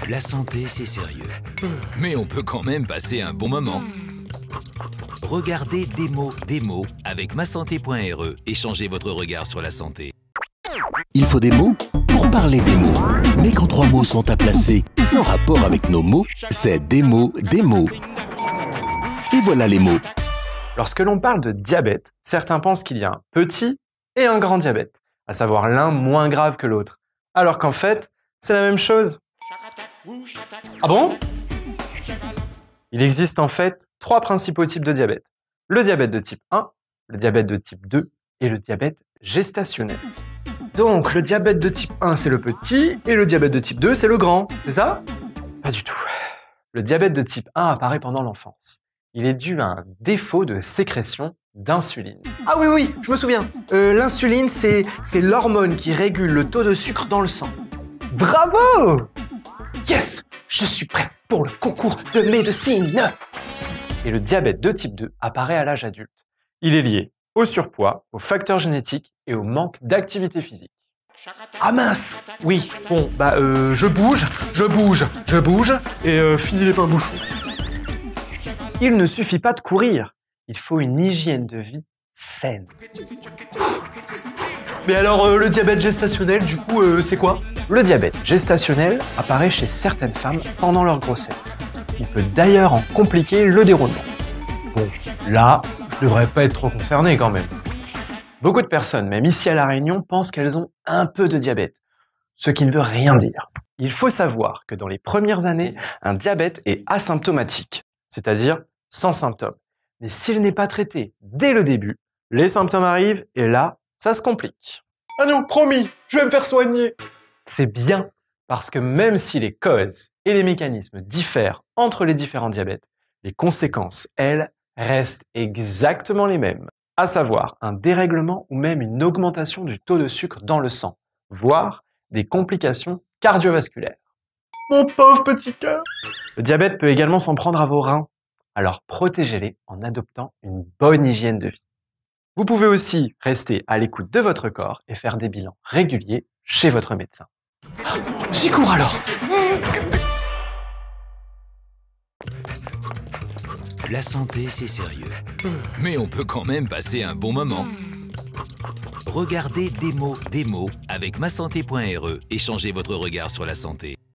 La santé, c'est sérieux. Mais on peut quand même passer un bon moment. Regardez Démo avec masanté.re et changez votre regard sur la santé. Il faut des mots pour parler des mots. Mais quand 3 mots sont à placer sans rapport avec nos mots, c'est des mots. Et voilà les mots. Lorsque l'on parle de diabète, certains pensent qu'il y a un petit et un grand diabète, à savoir l'un moins grave que l'autre, alors qu'en fait, c'est la même chose. Ah bon? Il existe en fait 3 principaux types de diabète. Le diabète de type 1, le diabète de type 2 et le diabète gestationnel. Donc le diabète de type 1 c'est le petit et le diabète de type 2 c'est le grand, c'est ça? Pas du tout. Le diabète de type 1 apparaît pendant l'enfance. Il est dû à un défaut de sécrétion d'insuline. Ah oui, je me souviens. L'insuline, c'est l'hormone qui régule le taux de sucre dans le sang. Bravo! Yes! Je suis prêt pour le concours de médecine! Et le diabète de type 2 apparaît à l'âge adulte. Il est lié au surpoids, aux facteurs génétiques et au manque d'activité physique. Ah mince! Oui, bon, je bouge, et fini les pains bouchons. Il ne suffit pas de courir, il faut une hygiène de vie saine. Mais alors, le diabète gestationnel, du coup, c'est quoi? Le diabète gestationnel apparaît chez certaines femmes pendant leur grossesse. Il peut d'ailleurs en compliquer le déroulement. Bon, là, je devrais pas être trop concerné quand même. Beaucoup de personnes, même ici à La Réunion, pensent qu'elles ont un peu de diabète, ce qui ne veut rien dire. Il faut savoir que dans les premières années, un diabète est asymptomatique, c'est-à-dire sans symptômes. Mais s'il n'est pas traité dès le début, les symptômes arrivent et là, ça se complique. Ah non, promis, je vais me faire soigner. C'est bien, parce que même si les causes et les mécanismes diffèrent entre les différents diabètes, les conséquences, elles, restent exactement les mêmes. À savoir un dérèglement ou même une augmentation du taux de sucre dans le sang, voire des complications cardiovasculaires. Mon pauvre petit cœur! Le diabète peut également s'en prendre à vos reins, alors protégez-les en adoptant une bonne hygiène de vie. Vous pouvez aussi rester à l'écoute de votre corps et faire des bilans réguliers chez votre médecin. J'y cours alors! La santé, c'est sérieux. Mais on peut quand même passer un bon moment. Regardez Démo avec masanté.re et changez votre regard sur la santé.